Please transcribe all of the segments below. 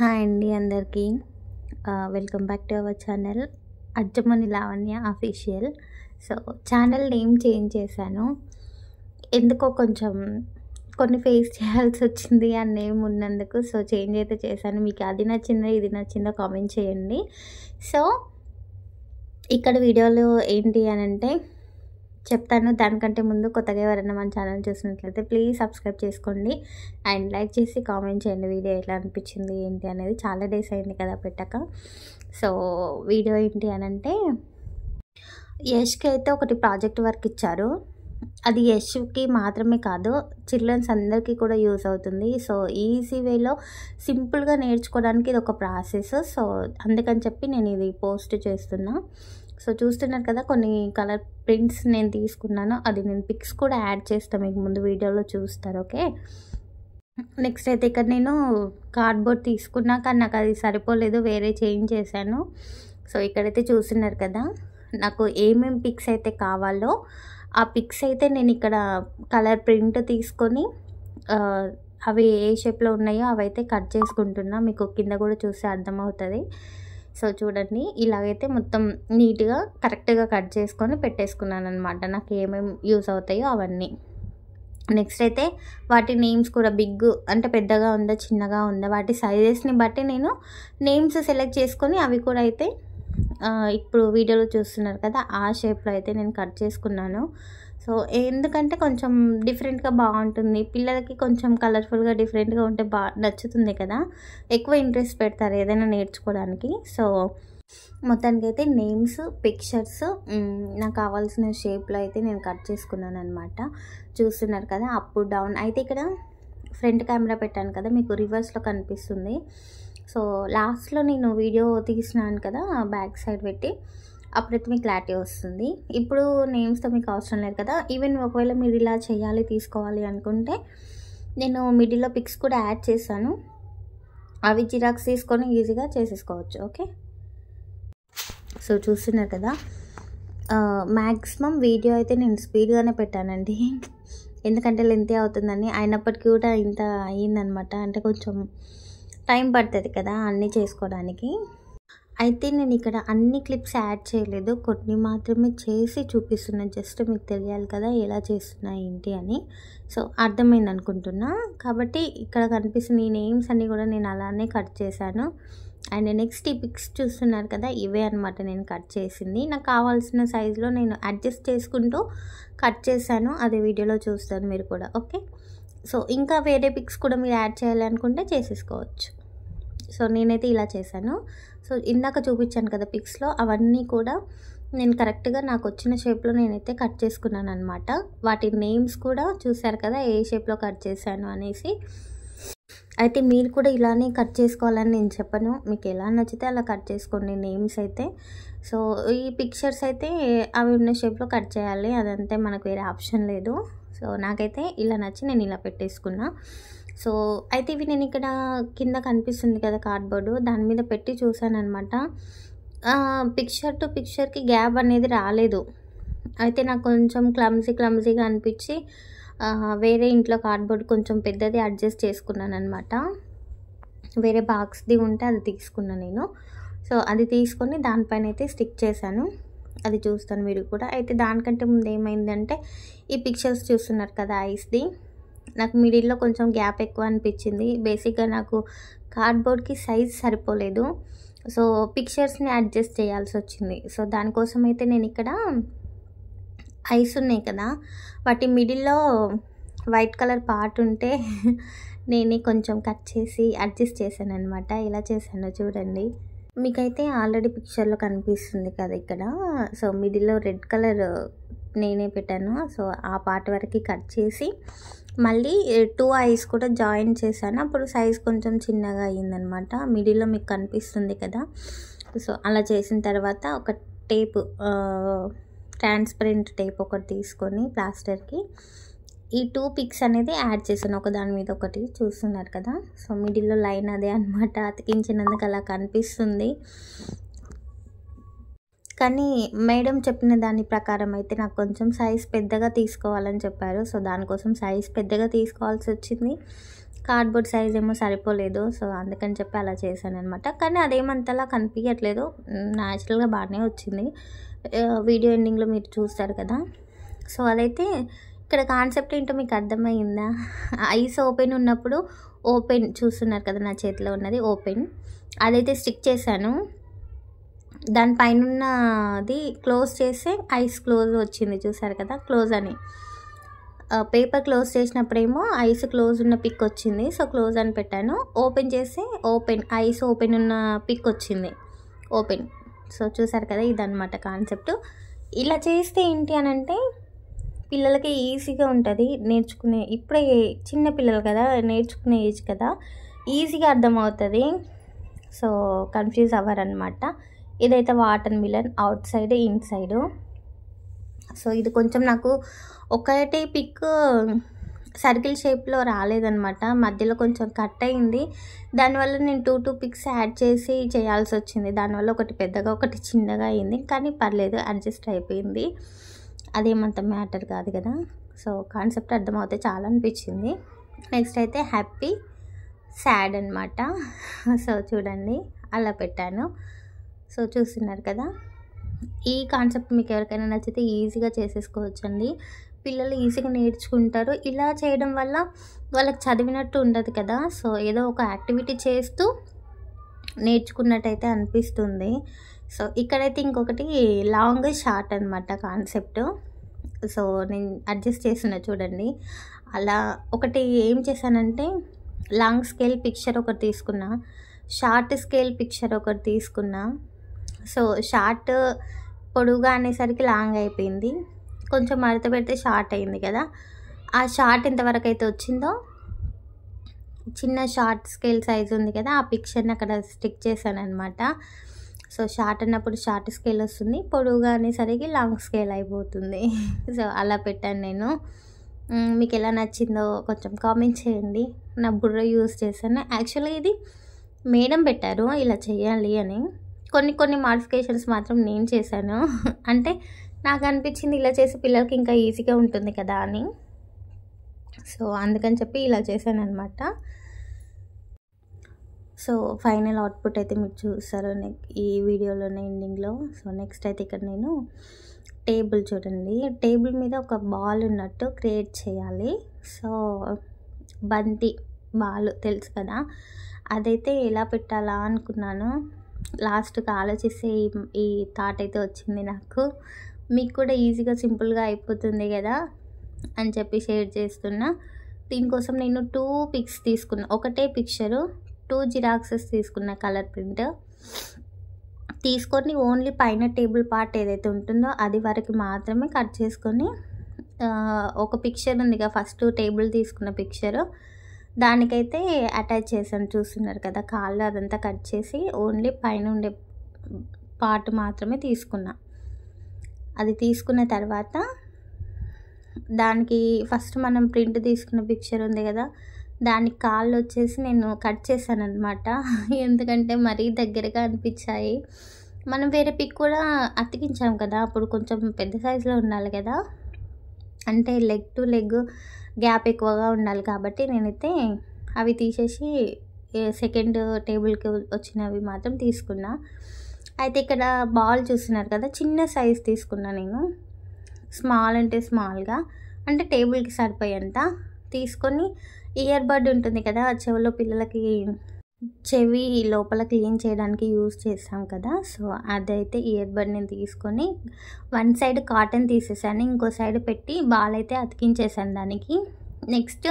Hi అండి అందరికీ. Welcome back to our channel Ajjamani Lavanya official. So channel name change చేశాను. ఎందుకో కొంచెం కొన్ని ఫేస్ చేయాల్సి వచ్చింది ఆ నేమ్ ఉన్నందుకు. సో చేంజ్ అయితే చేశాను. మీకు అది నచ్చిందో ఇది నచ్చిందో కామెంట్ చేయండి. సో ఇక్కడ వీడియోలో ఏంటి అని అంటే చెప్తాను. దానికంటే ముందు కొత్తగా ఎవరైనా మన ఛానల్ చూసినట్లయితే ప్లీజ్ సబ్స్క్రైబ్ చేసుకోండి అండ్ లైక్ చేసి కామెంట్ చేయండి వీడియో ఎలా అనిపించింది ఏంటి అనేది. చాలా డేస్ అయింది కదా పెట్టక. సో వీడియో ఏంటి అని అంటే యష్కి అయితే ఒకటి ప్రాజెక్ట్ వర్క్ ఇచ్చారు. అది యష్కి మాత్రమే కాదు చిల్డ్రన్స్ అందరికీ కూడా యూజ్ అవుతుంది. సో ఈజీ వేలో సింపుల్గా నేర్చుకోవడానికి ఇది ఒక ప్రాసెస్. సో అందుకని చెప్పి నేను ఇది పోస్ట్ చేస్తున్నా. సో చూస్తున్నారు కదా కొన్ని కలర్ ప్రింట్స్ నేను తీసుకున్నాను. అది నేను పిక్స్ కూడా యాడ్ చేస్తాను, మీకు ముందు వీడియోలో చూస్తారు. ఓకే, నెక్స్ట్ అయితే ఇక్కడ నేను కార్డ్బోర్డ్ తీసుకున్నా కానీ నాకు అది సరిపోలేదు, వేరే చేంజ్ చేశాను. సో ఇక్కడైతే చూస్తున్నారు కదా నాకు ఏమేమి పిక్స్ అయితే కావాలో ఆ పిక్స్ అయితే నేను ఇక్కడ కలర్ ప్రింట్ తీసుకొని అవి ఏ షేప్లో ఉన్నాయో అవైతే కట్ చేసుకుంటున్నా. మీకు కింద కూడా చూస్తే అర్థమవుతుంది. సో చూడండి ఇలాగైతే మొత్తం నీట్గా కరెక్ట్గా కట్ చేసుకొని పెట్టేసుకున్నాను అనమాట, నాకు ఏమేమి యూస్ అవుతాయో అవన్నీ. నెక్స్ట్ అయితే వాటి నేమ్స్ కూడా బిగ్ అంటే పెద్దగా ఉందా చిన్నగా ఉందా వాటి సైజెస్ని బట్టి నేను నేమ్స్ సెలెక్ట్ చేసుకొని అవి కూడా అయితే ఇప్పుడు వీడియోలో చూస్తున్నారు కదా ఆ షేప్లో అయితే నేను కట్ చేసుకున్నాను. సో ఎందుకంటే కొంచెం డిఫరెంట్గా బాగుంటుంది, పిల్లలకి కొంచెం కలర్ఫుల్గా డిఫరెంట్గా ఉంటే నచ్చుతుంది కదా, ఎక్కువ ఇంట్రెస్ట్ పెడతారు ఏదైనా నేర్చుకోవడానికి. సో మొత్తానికైతే నేమ్స్ పిక్చర్స్ నాకు కావాల్సిన షేప్లో అయితే నేను కట్ చేసుకున్నాను అనమాట. చూస్తున్నారు కదా అప్ డౌన్ అయితే ఇక్కడ ఫ్రంట్ కెమెరా పెట్టాను కదా మీకు రివర్స్లో కనిపిస్తుంది. సో లాస్ట్లో నేను వీడియో తీసినాను కదా బ్యాక్ సైడ్ పెట్టి, అప్పుడైతే మీకు క్లారిటీ వస్తుంది. ఇప్పుడు నేమ్స్తో మీకు అవసరం లేదు కదా. ఈవెన్ ఒకవేళ మీరు ఇలా చేయాలి తీసుకోవాలి అనుకుంటే నేను మిడిల్లో పిక్స్ కూడా యాడ్ చేశాను, అవి జిరాక్స్ తీసుకొని ఈజీగా చేసేసుకోవచ్చు. ఓకే, సో చూస్తున్నారు కదా మ్యాక్సిమం వీడియో అయితే నేను స్పీడ్గానే పెట్టానండి, ఎందుకంటే లెంతీ అవుతుందని. అయినప్పటికీ కూడా ఇంత అయ్యిందనమాట, అంటే కొంచెం టైం పడుతుంది కదా అన్నీ చేసుకోవడానికి. అయితే నేను ఇక్కడ అన్ని క్లిప్స్ యాడ్ చేయలేదు, కొన్ని మాత్రమే చేసి చూపిస్తున్నాను, జస్ట్ మీకు తెలియాలి కదా ఎలా చేస్తున్నా ఏంటి అని. సో అర్థమైంది అనుకుంటున్నా. కాబట్టి ఇక్కడ కనిపిస్తున్న ఈ నేమ్స్ అన్నీ కూడా నేను అలానే కట్ చేశాను. అండ్ నెక్స్ట్ ఈ పిక్స్ చూస్తున్నారు కదా ఇవే అనమాట నేను కట్ చేసింది. నాకు కావాల్సిన సైజులో నేను అడ్జస్ట్ చేసుకుంటూ కట్ చేశాను, అదే వీడియోలో చూస్తారు మీరు కూడా. ఓకే, సో ఇంకా వేరే పిక్స్ కూడా మీరు యాడ్ చేయాలనుకుంటే చేసేసుకోవచ్చు. సో నేనైతే ఇలా చేశాను. సో ఇందాక చూపించాను కదా పిక్స్లో అవన్నీ కూడా నేను కరెక్ట్గా నాకు వచ్చిన షేప్లో నేనైతే కట్ చేసుకున్నాను అనమాట. వాటి నేమ్స్ కూడా చూశారు కదా ఏ షేప్లో కట్ చేశాను అనేసి. అయితే మీరు కూడా ఇలానే కట్ చేసుకోవాలని నేను చెప్పను, మీకు ఎలా నచ్చితే అలా కట్ చేసుకోండి నేమ్స్ అయితే. సో ఈ పిక్చర్స్ అయితే అవి ఉన్న షేప్లో కట్ చేయాలి, అదంతే, మనకు వేరే ఆప్షన్ లేదు. సో నాకైతే ఇలా నచ్చి నేను ఇలా పెట్టేసుకున్నా. సో అయితే ఇవి నేను ఇక్కడ కింద కనిపిస్తుంది కదా కార్డ్బోర్డు, దాని మీద పెట్టి చూసాను అనమాట. పిక్చర్ టు పిక్చర్కి గ్యాప్ అనేది రాలేదు. అయితే నాకు కొంచెం క్లమ్జీగా అనిపించి వేరే ఇంట్లో కార్డ్బోర్డ్ కొంచెం పెద్దది అడ్జస్ట్ చేసుకున్నాను అనమాట. వేరే బాక్స్ది ఉంటే అది తీసుకున్నాను నేను. సో అది తీసుకొని దానిపైన అయితే స్టిక్ చేశాను, అది చూస్తాను మీరు కూడా. అయితే దానికంటే ముందు ఏమైందంటే ఈ పిక్చర్స్ చూస్తున్నారు కదా ఐస్ది, నాకు మిడిల్లో కొంచెం గ్యాప్ ఎక్కువ అనిపించింది. బేసిక్గా నాకు కార్డ్బోర్డ్కి సైజ్ సరిపోలేదు, సో పిక్చర్స్ని అడ్జస్ట్ చేయాల్సి వచ్చింది. సో దానికోసం అయితే నేను ఇక్కడ ఐస్ ఉన్నాయి కదా వాటి మిడిల్లో వైట్ కలర్ పార్ట్ ఉంటే నేనే కొంచెం కట్ చేసి అడ్జస్ట్ చేశాను అనమాట. ఇలా చేశాను చూడండి, మీకైతే ఆల్రెడీ పిక్చర్లో కనిపిస్తుంది కదా ఇక్కడ. సో మిడిల్లో రెడ్ కలర్ నేనే పెట్టాను. సో ఆ పార్ట్ వరకు కట్ చేసి మళ్ళీ 2 ఐస్ కూడా జాయిన్ చేశాను, అప్పుడు సైజ్ కొంచెం చిన్నగా అయ్యిందనమాట. మిడిల్లో మీకు కనిపిస్తుంది కదా. సో అలా చేసిన తర్వాత ఒక టేప్ ట్రాన్స్పరెంట్ టేప్ ఒకటి తీసుకొని ప్లాస్టర్కి ఈ 2 పిక్స్ అనేది యాడ్ చేశాను ఒకదాని మీద ఒకటి, చూస్తున్నారు కదా. సో మిడిల్లో లైన్ అదే అనమాట, అతికించినందుకు అలా కనిపిస్తుంది. కానీ మేడం చెప్పిన దాని ప్రకారం అయితే నాకు కొంచెం సైజ్ పెద్దగా తీసుకోవాలని చెప్పారు. సో దానికోసం సైజ్ పెద్దగా తీసుకోవాల్సి వచ్చింది. కార్డ్బోర్డ్ సైజ్ ఏమో సరిపోలేదు. సో అందుకని చెప్పి అలా చేశాననమాట. కానీ అదేమంతలా కనిపించట్లేదు, న్యాచురల్గా బాగానే వచ్చింది. వీడియో ఎండింగ్లో మీరు చూస్తారు కదా. సో అదైతే ఇక్కడ కాన్సెప్ట్ ఏంటో మీకు అర్థమైందా? ఐస్ ఓపెన్ ఉన్నప్పుడు ఓపెన్ చూస్తున్నారు కదా, నా చేతిలో ఉన్నది ఓపెన్, అదైతే స్టిక్ చేశాను. దానిపైన ఉన్నది క్లోజ్ చేస్తే ఐస్ క్లోజ్ వచ్చింది, చూసారు కదా, క్లోజ్ అని. పేపర్ క్లోజ్ చేసినప్పుడేమో ఐస్ క్లోజ్ ఉన్న పిక్ వచ్చింది. సో క్లోజ్ అని పెట్టాను. ఓపెన్ చేస్తే ఓపెన్, ఐస్ ఓపెన్ ఉన్న పిక్ వచ్చింది, ఓపెన్. సో చూసారు కదా, ఇదన్నమాట కాన్సెప్ట్. ఇలా చేస్తే ఏంటి అని అంటే పిల్లలకి ఈజీగా ఉంటుంది నేర్చుకునే. ఇప్పుడే చిన్న పిల్లలు కదా, నేర్చుకునే ఏజ్ కదా, ఈజీగా అర్థమవుతుంది. సో కన్ఫ్యూజ్ అవ్వరనమాట. ఇదైతే watermelon outside inside. So ఇది కొంచెం నాకు ఒకటే పిక్ సర్కిల్ షేప్లో రాలేదనమాట, మధ్యలో కొంచెం కట్ అయింది. దానివల్ల నేను 2 పిక్స్ యాడ్ చేసి చేయాల్సి వచ్చింది. దానివల్ల ఒకటి పెద్దగా ఒకటి చిన్నగా అయింది, కానీ పర్లేదు, అడ్జస్ట్ అయిపోయింది. అదేమంత మ్యాటర్ కాదు కదా. సో కాన్సెప్ట్ అర్థమవుతే చాలా అనిపించింది. నెక్స్ట్ అయితే హ్యాపీ సాడ్ అనమాట. సో చూడండి అలా పెట్టాను. సో చూస్తున్నారు కదా, ఈ కాన్సెప్ట్ మీకు ఎవరికైనా నచ్చితే ఈజీగా చేసేసుకోవచ్చండి. పిల్లలు ఈజీగా నేర్చుకుంటారు. ఇలా చేయడం వల్ల వాళ్ళకి చదివినట్టు ఉండదు కదా. సో ఏదో ఒక యాక్టివిటీ చేస్తూ నేర్చుకున్నట్టయితే అనిపిస్తుంది. సో ఇక్కడైతే ఇంకొకటి లాంగ్ షార్ట్ అనమాట కాన్సెప్ట్. సో నేను అడ్జస్ట్ చేస్తున్నా చూడండి. అలా ఒకటి ఏం చేశానంటే లాంగ్ స్కేల్ పిక్చర్ ఒకటి తీసుకున్నా, షార్ట్ స్కేల్ పిక్చర్ ఒకటి తీసుకున్నా. సో షార్ట్ పొడుగా అనేసరికి లాంగ్ అయిపోయింది, కొంచెం మడత పెడితే షార్ట్ అయింది కదా. ఆ షార్ట్ ఎంతవరకు అయితే వచ్చిందో చిన్న షార్ట్ స్కేల్ సైజ్ ఉంది కదా, ఆ పిక్చర్ని అక్కడ స్టిక్ చేశాను అనమాట. సో షార్ట్ అన్నప్పుడు షార్ట్ స్కేల్ వస్తుంది, పొడుగా అనేసరికి లాంగ్ స్కేల్ అయిపోతుంది. సో అలా పెట్టాను నేను. మీకు ఎలా నచ్చిందో కొంచెం కామెంట్ చేయండి. నా బుర్ర యూజ్ చేశాను. యాక్చువల్లీ ఇది మేడం పెట్టారు ఇలా చేయాలి అని, కొన్ని మాడిఫికేషన్స్ మాత్రం నేను చేశాను. అంటే నాకు అనిపించింది ఇలా చేసి పిల్లలకి ఇంకా ఈజీగా ఉంటుంది కదా అని. సో అందుకని చెప్పి ఇలా చేశాను అనమాట. సో ఫైనల్ అవుట్పుట్ అయితే మీరు చూస్తారు ఈ వీడియోలోనే ఎండింగ్లో. సో నెక్స్ట్ అయితే ఇక్కడ నేను టేబుల్ చూడండి, టేబుల్ మీద ఒక బాల్ ఉన్నట్టు క్రియేట్ చేయాలి. సో బంతి బాల్ తెలుసు కదా, అదైతే ఎలా పెట్టాలా అనుకున్నాను. లాస్ట్కి ఆలోచిస్తే ఈ థాట్ అయితే వచ్చింది నాకు. మీకు కూడా ఈజీగా సింపుల్గా అయిపోతుంది కదా అని చెప్పి షేర్ చేస్తున్నా. దీనికోసం నేను 2 పిక్స్ తీసుకున్నా, ఒకటే పిక్చరు 2 జిరాక్సెస్ తీసుకున్న కలర్ ప్రింట్ తీసుకొని ఓన్లీ పైన టేబుల్ పార్ట్ ఏదైతే ఉంటుందో అది వరకు మాత్రమే కట్ చేసుకొని, ఒక పిక్చర్ ఉందిగా ఫస్ట్ టేబుల్ తీసుకున్న పిక్చరు, దానికైతే అటాచ్ చేశాను. చూస్తున్నారు కదా, కాళ్ళు అదంతా కట్ చేసి ఓన్లీ పైన ఉండే పార్ట్ మాత్రమే తీసుకున్నా. అది తీసుకున్న తర్వాత దానికి ఫస్ట్ మనం ప్రింట్ తీసుకున్న పిక్చర్ ఉంది కదా, దానికి కాళ్ళు వచ్చేసి నేను కట్ చేశాను అనమాట. ఎందుకంటే మరీ దగ్గరగా అనిపించాయి. మనం వేరే పిక్ కూడా అతికించాం కదా, అప్పుడు కొంచెం పెద్ద సైజులో ఉండాలి కదా, అంటే లెగ్ టు లెగ్ గ్యాప్ ఎక్కువగా ఉండాలి కాబట్టి నేనైతే అవి తీసేసి సెకండ్ టేబుల్కి వచ్చినవి మాత్రం తీసుకున్నా. అయితే ఇక్కడ బాల్ చూస్తున్నారు కదా, చిన్న సైజ్ తీసుకున్నా నేను, స్మాల్ అంటే స్మాల్గా, అంటే టేబుల్కి సరిపోయేంత తీసుకొని, ఇయర్ బడ్ ఉంటుంది కదా చెవిలో పిల్లలకి చెవి లోపల క్లీన్ చేయడానికి యూజ్ చేస్తాం కదా. సో అదైతే ఇయర్ బడ్ నేను తీసుకొని వన్ సైడ్ కాటన్ తీసేసాను, ఇంకో సైడ్ పెట్టి బాల్ అయితే అతికించేసాను దానికి. నెక్స్ట్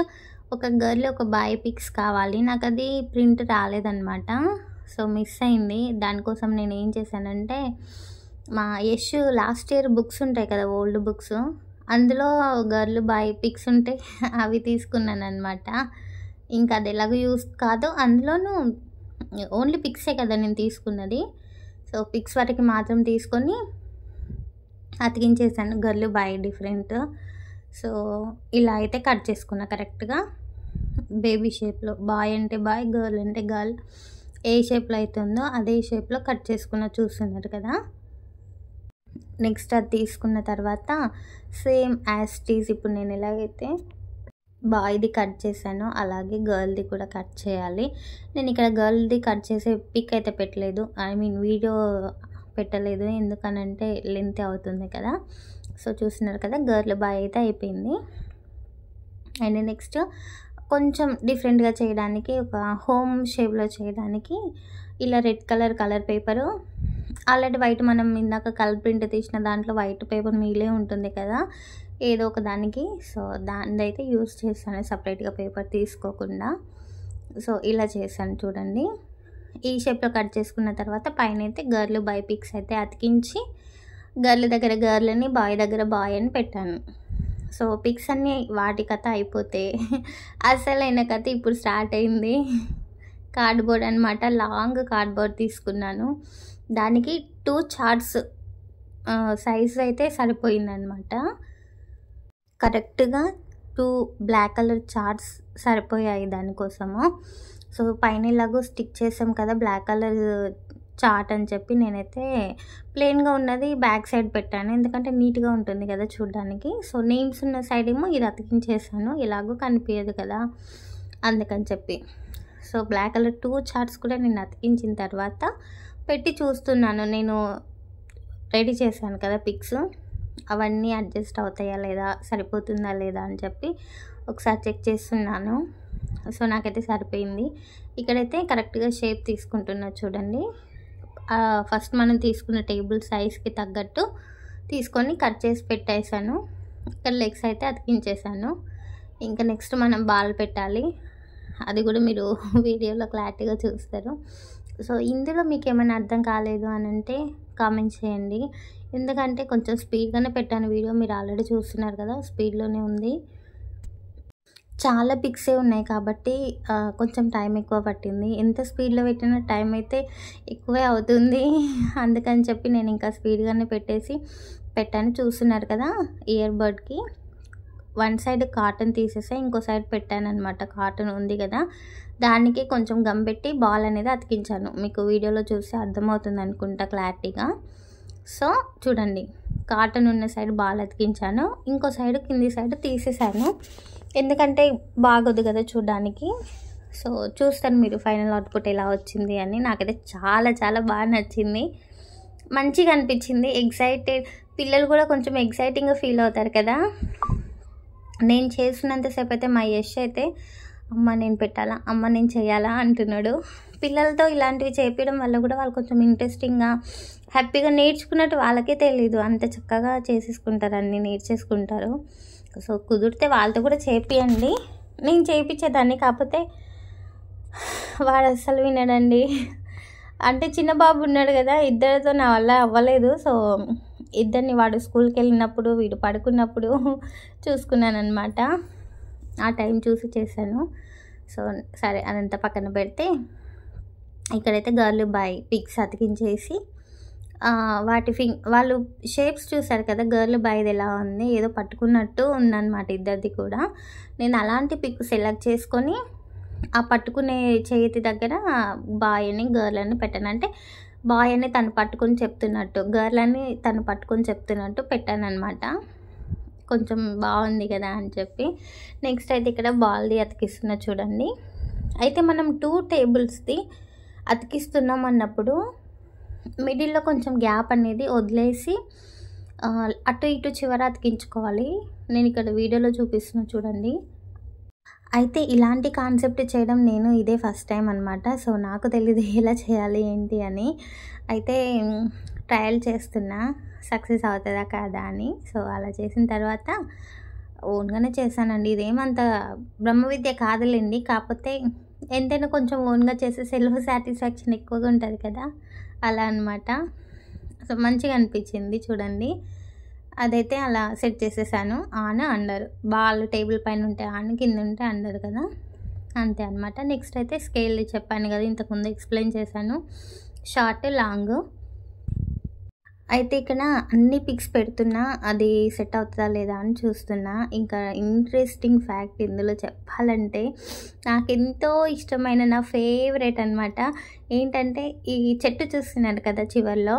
ఒక గర్ల్ ఒక బాయ్ పిక్స్ కావాలి, నాకు అది ప్రింట్ రాలేదన్నమాట. సో మిస్ అయింది. దానికోసం నేను ఏం చేశానంటే మా యష్ లాస్ట్ ఇయర్ బుక్స్ ఉంటాయి కదా, ఓల్డ్ బుక్స్, అందులో గర్ల్ బాయ్ పిక్స్ ఉంటాయి, అవి తీసుకున్నాను అనమాట. ఇంకా అది ఎలాగో యూస్ కాదు, అందులోనూ ఓన్లీ పిక్సే కదా నేను తీసుకున్నది. సో పిక్స్ వరకు మాత్రం తీసుకొని అతికించేసాను, గర్ల్ బాయ్ డిఫరెంట్. సో ఇలా అయితే కట్ చేసుకున్నా కరెక్ట్గా బేబీ షేప్లో, బాయ్ అంటే బాయ్, గర్ల్ అంటే గర్ల్, ఏ షేప్లో అయితే ఉందో అదే షేప్లో కట్ చేసుకున్న, చూస్తున్నారు కదా. నెక్స్ట్ అది తీసుకున్న తర్వాత సేమ్ యాజ్ టీజ్ ఇప్పుడు నేను ఎలాగైతే బాయ్ది కట్ చేశాను, అలాగే గర్ల్ది కూడా కట్ చేయాలి. నేను ఇక్కడ గర్ల్ది కట్ చేసే పిక్ అయితే పెట్టలేదు, ఐ మీన్ వీడియో పెట్టలేదు, ఎందుకనంటే లెంత్ అవుతుంది కదా. సో చూస్తున్నారు కదా, గర్ల్ బాయ్ అయితే అయిపోయింది. అండ్ నెక్స్ట్ కొంచెం డిఫరెంట్గా చేయడానికి, ఒక హోమ్ షేప్లో చేయడానికి ఇలా red colour paper, already white మనం ఇందాక కలర్ ప్రింట్ తీసిన దాంట్లో వైట్ పేపర్ మిగిలే ఉంటుంది కదా ఏదో ఒక దానికి. సో దాన్ని అయితే యూస్ చేస్తాను, సపరేట్గా పేపర్ తీసుకోకుండా. సో ఇలా చేశాను చూడండి. ఈ షేప్లో కట్ చేసుకున్న తర్వాత పైన అయితే గర్ల్ బాయ్ పిక్స్ అయితే అతికించి, గర్ల్ దగ్గర గర్ల్ అని, బాయ్ దగ్గర బాయ్ అని పెట్టాను. సో పిక్స్ అన్నీ వాటి కథ అయిపోతే అసలైన కథ ఇప్పుడు స్టార్ట్ అయింది. కార్డ్బోర్డ్ అనమాట, లాంగ్ కార్డ్బోర్డ్ తీసుకున్నాను. దానికి 2 చార్ట్స్ సైజు అయితే సరిపోయిందనమాట. కరెక్ట్గా 2 బ్లాక్ కలర్ చార్ట్స్ సరిపోయాయి దానికోసము. సో పైన ఇలాగో స్టిక్ చేసాం కదా బ్లాక్ కలర్ చార్ట్ అని చెప్పి, నేనైతే ప్లెయిన్గా ఉన్నది బ్యాక్ సైడ్ పెట్టాను, ఎందుకంటే నీట్గా ఉంటుంది కదా చూడడానికి. సో నేమ్స్ ఉన్న సైడ్ ఏమో ఇది అతికించేసాను, ఇలాగో కనిపించదు కదా అందుకని చెప్పి. సో బ్లాక్ కలర్ 2 చార్ట్స్ కూడా నేను అతికించిన తర్వాత పెట్టి చూస్తున్నాను. నేను రెడీ చేశాను కదా పిక్స్, అవన్నీ అడ్జస్ట్ అవుతాయా లేదా, సరిపోతుందా లేదా అని చెప్పి ఒకసారి చెక్ చేస్తున్నాను. సో నాకైతే సరిపోయింది. ఇక్కడైతే కరెక్ట్గా షేప్ తీసుకుంటున్నా చూడండి. ఫస్ట్ మనం తీసుకున్న టేబుల్ సైజ్కి తగ్గట్టు తీసుకొని కట్ చేసి పెట్టేశాను. ఇక్కడ లెగ్స్ అయితే అతికించేసాను. ఇంకా నెక్స్ట్ మనం బాల్ పెట్టాలి, అది కూడా మీరు వీడియోలో క్లారిటీగా చూస్తారు. సో ఇందులో మీకు ఏమైనా అర్థం కాలేదు అని అంటే కామెంట్ చేయండి, ఎందుకంటే కొంచెం స్పీడ్గానే పెట్టాను వీడియో, మీరు ఆల్రెడీ చూస్తున్నారు కదా స్పీడ్లోనే ఉంది. చాలా పిక్సే ఉన్నాయి కాబట్టి కొంచెం టైం ఎక్కువ పట్టింది. ఎంత స్పీడ్లో పెట్టినా టైం అయితే ఎక్కువే అవుతుంది, అందుకని చెప్పి నేను ఇంకా స్పీడ్గానే పెట్టాను. చూస్తున్నారు కదా, ఇయర్ బడ్కి 1 సైడ్ కాటన్ తీసేసా, ఇంకో సైడ్ పెట్టాను అనమాట. కాటన్ ఉంది కదా, దానికి కొంచెం గమ్ పెట్టి బాల్ అనేది అతికించాను. మీకు వీడియోలో చూస్తే అర్థమవుతుంది అనుకుంటా క్లారిటీగా. సో చూడండి, కాటన్ ఉన్న సైడ్ బాల్ అతికించాను, ఇంకో సైడ్ కింది సైడ్ తీసేసాను, ఎందుకంటే బాగోదు కదా చూడడానికి. సో చూస్తాను మీరు ఫైనల్ అవుట్పుట్ ఎలా వచ్చింది అని. నాకైతే చాలా చాలా బాగా నచ్చింది, మంచిగా అనిపించింది, ఎగ్జైటెడ్. పిల్లలు కూడా కొంచెం ఎగ్జైటింగ్గా ఫీల్ అవుతారు కదా. నేను చేసినంతసేపు అయితే మా యష్ అయితే అమ్మ నేను పెట్టాలా, అమ్మ నేను చేయాలా అంటున్నాడు. పిల్లలతో ఇలాంటివి చేపించడం వల్ల కూడా వాళ్ళు కొంచెం ఇంట్రెస్టింగ్గా హ్యాపీగా నేర్చుకున్నట్టు వాళ్ళకే తెలీదు, అంత చక్కగా చేసేసుకుంటారు, అన్నీ నేర్చేసుకుంటారు. సో కుదిరితే వాళ్ళతో కూడా చేపియండి. నేను చేయించేదాన్ని, కాకపోతే వాడు అస్సలు వినడండి. అంటే చిన్న బాబు ఉన్నాడు కదా, ఇద్దరితో నా వల్ల అవ్వలేదు. సో ఇద్దరిని వాడు స్కూల్కి వెళ్ళినప్పుడు వీడు పడుకున్నప్పుడు చూసుకున్నాను అనమాట, ఆ టైం చూసి చేశాను. సో సరే అదంతా పక్కన పెడితే ఇక్కడైతే గర్ల్ బాయ్ పిక్స్ అతికించేసి వాటి వాళ్ళు షేప్స్ చూసారు కదా, గర్ల్ బాయ్ది ఎలా ఉంది, ఏదో పట్టుకున్నట్టు ఉందన్నమాట ఇద్దరిది కూడా. నేను అలాంటి పిక్ సెలెక్ట్ చేసుకొని ఆ పట్టుకునే చేతి దగ్గర బాయ్ అని గర్ల్ అని పెట్టాను. అంటే బాయ్ అని తను పట్టుకొని చెప్తున్నట్టు, గర్ల్ అని తను పట్టుకొని చెప్తున్నట్టు పెట్టాను అనమాట. కొంచెం బాగుంది కదా అని చెప్పి. నెక్స్ట్ అయితే ఇక్కడ బాల్ది అతికిస్తున్నా చూడండి. అయితే మనం 2 టేబుల్స్ది అతికిస్తున్నాం అన్నప్పుడు మిడిల్లో కొంచెం గ్యాప్ అనేది వదిలేసి అటు ఇటు చివర అతికించుకోవాలి. నేను ఇక్కడ వీడియోలో చూపిస్తున్నా చూడండి. అయితే ఇలాంటి కాన్సెప్ట్ చేయడం నేను ఇదే ఫస్ట్ టైం అనమాట. సో నాకు తెలియదు ఎలా చేయాలి ఏంటి అని. అయితే ట్రయల్ చేస్తున్నా, సక్సెస్ అవుతుందా కాదా అని. సో అలా చేసిన తర్వాత ఓన్గానే చేశానండి. ఇదేమంత బ్రహ్మ విద్య కాదులేండి, కాకపోతే ఎంతైనా కొంచెం ఓన్గా చేసే సెల్ఫ్ సాటిస్ఫాక్షన్ ఎక్కువగా ఉంటుంది కదా, అలా అనమాట. సో మంచిగా అనిపించింది చూడండి. అదైతే అలా సెట్ చేసేసాను. ఆన్ అండర్, బాల్ టేబుల్ పైన ఉంటే ఆన్, కింద ఉంటే అండర్ కదా, అంతే అనమాట. నెక్స్ట్ అయితే స్కేల్ చెప్పాను కదా ఇంతకుముందు, ఎక్స్ప్లెయిన్ చేశాను, షార్ట్ లాంగ్. అయితే ఇక్కడ అన్ని పిక్స్ పెడుతున్నా, అది సెట్ అవుతుందా లేదా అని చూస్తున్నా. ఇంకా ఇంట్రెస్టింగ్ ఫ్యాక్ట్ ఇందులో చెప్పాలంటే, నాకు ఎంతో ఇష్టమైన నా ఫేవరెట్ అనమాట. ఏంటంటే ఈ చెట్టు చూస్తున్నారు కదా చివర్లో,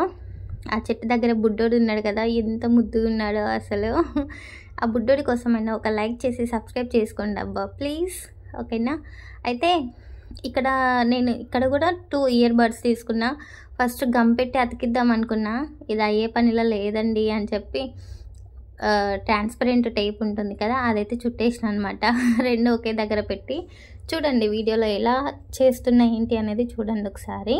ఆ చెట్టు దగ్గర బుడ్డోడు ఉన్నాడు కదా, ఎంత ముద్దుగా ఉన్నాడో అసలు. ఆ బుడ్డోడి కోసమైనా ఒక లైక్ చేసి సబ్స్క్రైబ్ చేసుకోండి అబ్బా ప్లీజ్, ఓకేనా. అయితే నేను ఇక్కడ కూడా 2 ఇయర్ బడ్స్ తీసుకున్నా. ఫస్ట్ గమ్ పెట్టి అతికిద్దాం అనుకున్నా, ఇది అయ్యే పనిలో లేదండి అని చెప్పి ట్రాన్స్పరెంట్ టేప్ ఉంటుంది కదా, అదైతే చుట్టేసిన అనమాట. 2 ఒకే దగ్గర పెట్టి. చూడండి వీడియోలో ఎలా చేస్తున్నా ఏంటి అనేది చూడండి ఒకసారి.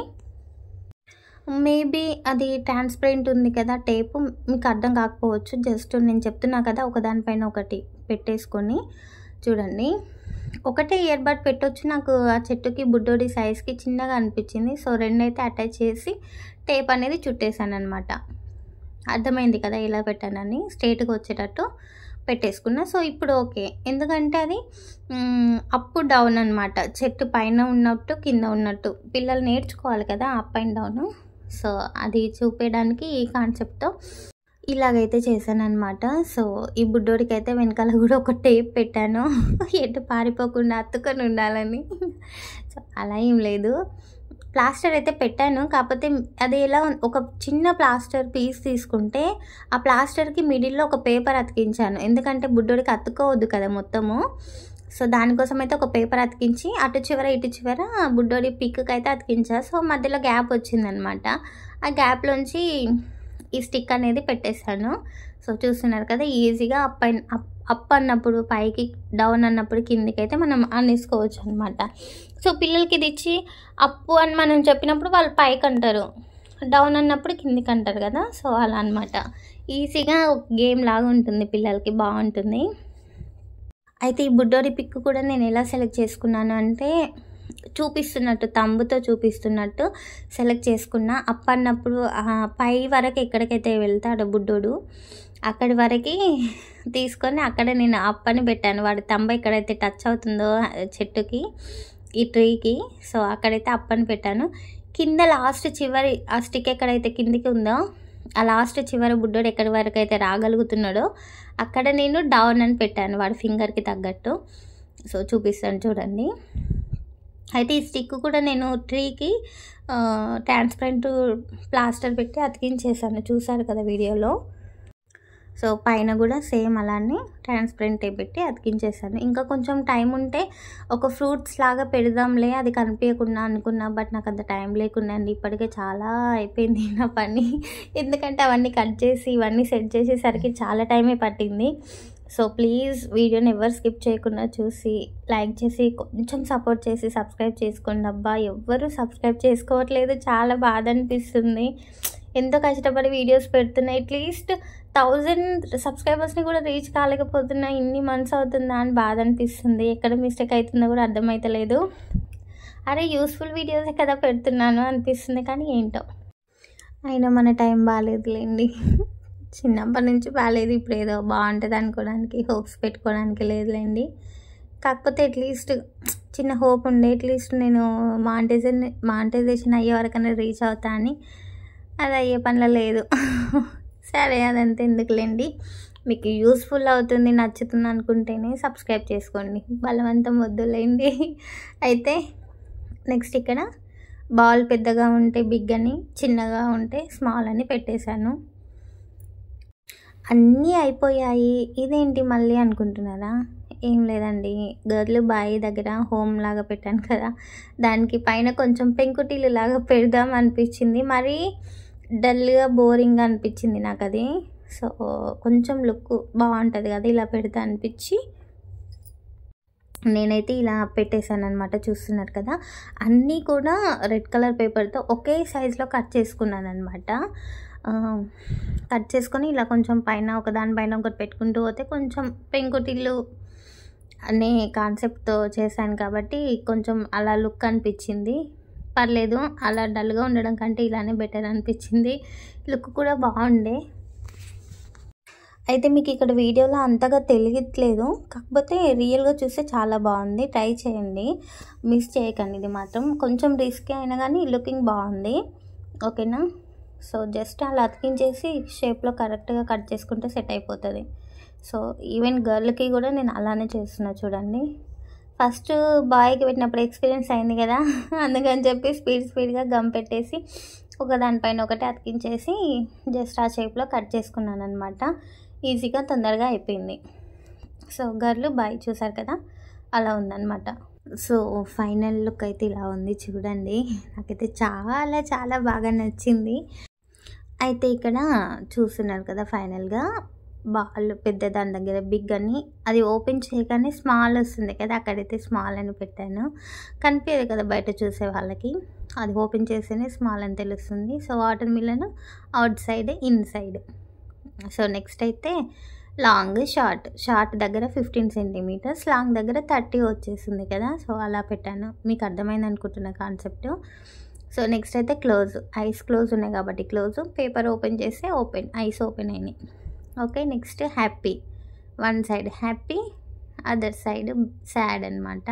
మేబీ అది ట్రాన్స్పరెంట్ ఉంది కదా టేపు, మీకు అర్థం కాకపోవచ్చు. జస్ట్ నేను చెప్తున్నా కదా, ఒకదానిపైన ఒకటి పెట్టేసుకొని చూడండి. ఒకటే ఇయర్ బడ్ పెట్టొచ్చు, నాకు ఆ చెట్టుకి బుడ్డోడి సైజ్కి చిన్నగా అనిపించింది. సో 2 అయితే అటాచ్ చేసి టేప్ అనేది చుట్టేసాను అనమాట. అర్థమైంది కదా ఎలా పెట్టానని, స్ట్రేట్గా వచ్చేటట్టు పెట్టేసుకున్నా. సో ఇప్పుడు ఓకే, ఎందుకంటే అది అప్ డౌన్ అనమాట, చెట్టు పైన ఉన్నట్టు కింద ఉన్నట్టు. పిల్లలు నేర్చుకోవాలి కదా అప్ అండ్ డౌన్. సో అది చూపించడానికి ఈ కాన్సెప్ట్తో ఇలాగైతే చేశాను అనమాట. సో ఈ బుడ్డోడికి అయితే వెనకాల కూడా ఒక టేప్ పెట్టాను, ఎటు పారిపోకుండా అత్తుకొని ఉండాలని. సో అలా ఏం లేదు, ప్లాస్టర్ అయితే పెట్టాను. కాకపోతే అది ఎలా, ఒక చిన్న ప్లాస్టర్ పీస్ తీసుకుంటే ఆ ప్లాస్టర్కి మిడిల్లో ఒక పేపర్ అతికించాను, ఎందుకంటే బుడ్డోడికి అతుక్కోవద్దు కదా మొత్తము. సో దానికోసం అయితే ఒక పేపర్ అతికించి అటు చివర ఇటు చివర బుడ్డోడి పిక్కి అయితే అతికించా. సో మధ్యలో గ్యాప్ వచ్చిందనమాట, ఆ గ్యాప్లోంచి ఈ స్టిక్ అనేది పెట్టేశాను. సో చూస్తున్నారు కదా, ఈజీగా అప్ అన్నప్పుడు పైకి, డౌన్ అన్నప్పుడు కిందికి అయితే మనం అనేసుకోవచ్చు అనమాట. సో పిల్లలకి ఇది ఇచ్చి అప్పు అని మనం చెప్పినప్పుడు వాళ్ళు పైకి అంటారు, డౌన్ అన్నప్పుడు కిందికి అంటారు కదా. సో అలా అనమాట, ఈజీగా గేమ్ లాగా ఉంటుంది, పిల్లలకి బాగుంటుంది. అయితే ఈ బుడ్డోడి పిక్ కూడా నేను ఎలా సెలెక్ట్ చేసుకున్నాను అంటే, చూపిస్తున్నట్టు తంబుతో చూపిస్తున్నట్టు సెలెక్ట్ చేసుకున్నా. అప్ అన్నప్పుడు పై వరకు ఎక్కడికైతే వెళ్తాడో బుడ్డోడు అక్కడి వరకు తీసుకొని అక్కడ నేను అప్ అని పెట్టాను. వాడి తంబ ఎక్కడైతే టచ్ అవుతుందో చెట్టుకి, ఈ ట్రీకి, సో అక్కడైతే అప్ అని పెట్టాను. కింద లాస్ట్ చివరి ఆ స్టిక్ ఎక్కడైతే కిందికి ఉందో ఆ లాస్ట్ చివరి బుడ్డోడు ఎక్కడి వరకు అయితే రాగలుగుతున్నాడో అక్కడ నేను డౌన్ అని పెట్టాను, వాడి ఫింగర్కి తగ్గట్టు. సో చూపిస్తాను చూడండి. అయితే ఈ స్టిక్ కూడా నేను ట్రీకి ట్రాన్స్పరెంట్ ప్లాస్టర్ పెట్టి అతికించేసాను, చూసారు కదా వీడియోలో. సో పైన కూడా సేమ్ అలానే ట్రాన్స్పరెంట్ పెట్టి అతికించేసాను. ఇంకా కొంచెం టైం ఉంటే ఒక ఫ్రూట్స్ లాగా పెడదాంలే అది కనిపించకుండా అనుకున్నా, బట్ నాకు అంత టైం లేకుండా అండి. ఇప్పటికే చాలా అయిపోయింది నా పని, ఎందుకంటే అవన్నీ కట్ చేసి ఇవన్నీ సెట్ చేసేసరికి చాలా టైమే పట్టింది. సో ప్లీజ్ వీడియోని ఎవరు స్కిప్ చేయకుండా చూసి లైక్ చేసి కొంచెం సపోర్ట్ చేసి సబ్స్క్రైబ్ చేసుకోండి అబ్బా. ఎవ్వరూ సబ్స్క్రైబ్ చేసుకోవట్లేదు, చాలా బాధ అనిపిస్తుంది. ఎంతో కష్టపడి వీడియోస్ పెడుతున్నా, అట్లీస్ట్ 1000 సబ్స్క్రైబర్స్ని కూడా రీచ్ కాలేకపోతున్నా, ఇన్ని మంత్స్ అవుతుందా అని బాధ అనిపిస్తుంది. ఎక్కడ మిస్టేక్ అవుతుందో కూడా అర్థమవుతలేదు. అరే యూస్ఫుల్ వీడియోసే కదా పెడుతున్నాను అనిపిస్తుంది, కానీ ఏంటో అయినా మన టైం బాగాలేదులేండి. చిన్నప్పటి నుంచి బాగాలేదు, ఇప్పుడు ఏదో బాగుంటుంది అనుకోవడానికి, హోప్స్ పెట్టుకోవడానికి లేదులేండి. కాకపోతే అట్లీస్ట్ చిన్న హోప్ ఉండే, అట్లీస్ట్ నేను మానిటైజేషన్ అయ్యే వరకైనా రీచ్ అవుతా అని, అది అయ్యే పనిలో లేదు. సరే అదంతా ఎందుకులేండి, మీకు యూస్ఫుల్ అవుతుంది నచ్చుతుంది అనుకుంటేనే సబ్స్క్రైబ్ చేసుకోండి, బలవంతం వద్దులేండి. అయితే నెక్స్ట్ ఇక్కడ బాల్ పెద్దగా ఉంటే బిగ్ అని, చిన్నగా ఉంటే స్మాల్ అని పెట్టేశాను. అన్నీ అయిపోయాయి, ఇదేంటి మళ్ళీ అనుకుంటున్నారా? ఏం లేదండి, గర్ల్ బాయ్ దగ్గర హోమ్ లాగా పెట్టాను కదా, దానికి పైన కొంచెం పెంకుటీలు లాగా పెడదాం అనిపించింది. మరి డల్గా బోరింగ్గా అనిపించింది నాకు అది. సో కొంచెం లుక్ బాగుంటుంది కదా ఇలా పెడతా అనిపించి నేనైతే ఇలా పెట్టేశాను అనమాట. చూస్తున్నారు కదా, అన్నీ కూడా రెడ్ కలర్ పేపర్తో ఒకే సైజులో కట్ చేసుకున్నాను అనమాట. కట్ చేసుకొని ఇలా కొంచెం పైన ఒకదానిపైన ఒకటి పెట్టుకుంటూ పోతే కొంచెం పెంకుటిల్లు అనే కాన్సెప్ట్తో చేశాను కాబట్టి కొంచెం అలా లుక్ అనిపించింది. పర్లేదు, అలా డల్గా ఉండడం కంటే ఇలానే బెటర్ అనిపించింది, లుక్ కూడా బాగుండే. అయితే మీకు ఇక్కడ వీడియోలో అంతగా తెలియట్లేదు, కాకపోతే రియల్గా చూస్తే చాలా బాగుంది. ట్రై చేయండి, మిస్ చేయకండి. ఇది మాత్రం కొంచెం రిస్క్ అయినా కానీ లుకింగ్ బాగుంది, ఓకేనా. సో జస్ట్ అలా అతికించేసి షేప్లో కరెక్ట్గా కట్ చేసుకుంటే సెట్ అయిపోతుంది. సో ఈవెన్ గర్ల్కి కూడా నేను అలానే చేస్తున్నా చూడండి. ఫస్ట్ బాయ్కి పెట్టినప్పుడు ఎక్స్పీరియన్స్ అయింది కదా, అందుకని చెప్పి స్పీడ్గా గమ్ పెట్టేసి ఒక దానిపైన ఒకటి అతికించేసి జస్ట్ ఆ షేప్లో కట్ చేసుకున్నాను అనమాట. ఈజీగా తొందరగా అయిపోయింది. సో గర్ల్ బాయ్ చూసారు కదా, అలా ఉందన్నమాట. సో ఫైనల్ లుక్ అయితే ఇలా ఉంది చూడండి. నాకైతే చాలా చాలా బాగా నచ్చింది. అయితే ఇక్కడ చూస్తున్నారు కదా, ఫైనల్గా బాల్ పెద్ద దాని దగ్గర బిగ్ అని, అది ఓపెన్ చేయగానే స్మాల్ వస్తుంది కదా, అక్కడైతే స్మాల్ అని పెట్టాను. కనిపించదు కదా బయట చూసే వాళ్ళకి, అది ఓపెన్ చేస్తేనే స్మాల్ అని తెలుస్తుంది. So water melon outside in side. So next అయితే లాంగ్ షార్ట్ దగ్గర 15 సెంటీమీటర్స్, లాంగ్ దగ్గర 30 వచ్చేసింది కదా. సో అలా పెట్టాను, మీకు అర్థమైంది అనుకుంటున్న కాన్సెప్ట్. సో నెక్స్ట్ అయితే క్లోజ్, ఐస్ క్లోజ్ ఉన్నాయి కాబట్టి క్లోజ్, పేపర్ ఓపెన్ చేస్తే ఓపెన్, ఐస్ ఓపెన్ అయినాయి. Okay, next happy, one side happy, other side sad అనమాట.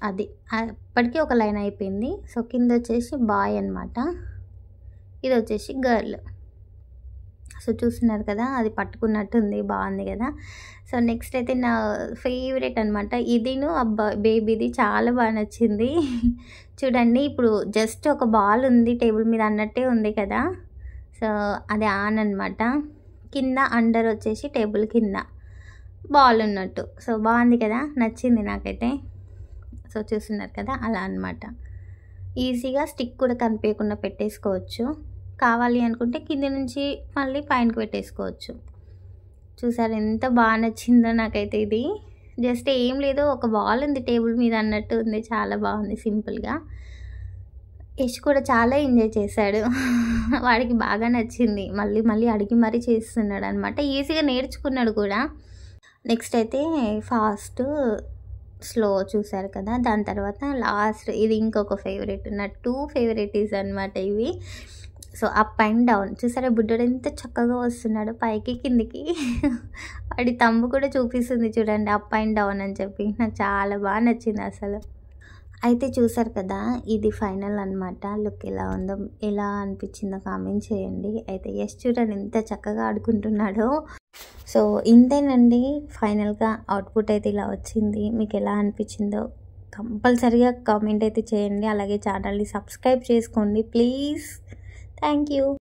అది అప్పటికీ ఒక లైన్ అయిపోయింది. సో కింద వచ్చేసి బాయ్ అనమాట, ఇది వచ్చేసి గర్ల్. సో చూస్తున్నారు కదా, అది పట్టుకున్నట్టుంది, బాగుంది కదా. సో నెక్స్ట్ అయితే నా ఫేవరెట్ అనమాట, ఇదిను బేబీది చాలా బాగా నచ్చింది. చూడండి, ఇప్పుడు జస్ట్ ఒక బాల్ ఉంది టేబుల్ మీద అన్నట్టే ఉంది కదా. సో అది ఆన్ అనమాట, కింద అండర్ వచ్చేసి టేబుల్ కింద బాల్ ఉన్నట్టు. సో బాగుంది కదా, నచ్చింది నాకైతే. సో చూస్తున్నారు కదా, అలా అనమాట. ఈజీగా స్టిక్ కూడా కనిపించకుండా పెట్టేసుకోవచ్చు, కావాలి అనుకుంటే కింద నుంచి మళ్ళీ పైనకి పెట్టేసుకోవచ్చు. చూసారు ఎంత బాగా నచ్చిందో నాకైతే. ఇది జస్ట్ ఏం లేదు, ఒక బాల్ ఉంది టేబుల్ మీద అన్నట్టు ఉంది, చాలా బాగుంది సింపుల్గా. యష్ కూడా చాలా ఎంజాయ్ చేశాడు, వాడికి బాగా నచ్చింది, మళ్ళీ అడిగి మరీ చేస్తున్నాడు అనమాట. ఈజీగా నేర్చుకున్నాడు కూడా. నెక్స్ట్ అయితే ఫాస్ట్ స్లో చూసారు కదా, దాని తర్వాత లాస్ట్ ఇది ఇంకొక ఫేవరెట్, నా 2 ఫేవరెటీస్ అనమాట ఇవి. సో అప్ అండ్ డౌన్ చూసారా, బుడ్డోడు ఎంత చక్కగా వస్తున్నాడు పైకి కిందికి. వాడి తమ్ము కూడా చూపిస్తుంది చూడండి, అప్ అండ్ డౌన్ అని చెప్పి. నాకు చాలా బాగా నచ్చింది అసలు. అయితే చూసారు కదా, ఇది ఫైనల్ అనమాట. లుక్ ఎలా ఉందో, ఎలా అనిపించిందో కామెంట్ చేయండి. అయితే యష్ చూడండి ఎంత చక్కగా ఆడుకుంటున్నాడో. సో ఇంతేనండి, ఫైనల్గా అవుట్పుట్ అయితే ఇలా వచ్చింది. మీకు ఎలా అనిపించిందో కంపల్సరీగా కామెంట్ అయితే చేయండి. అలాగే ఛానల్ని సబ్స్క్రైబ్ చేసుకోండి ప్లీజ్. Thank you.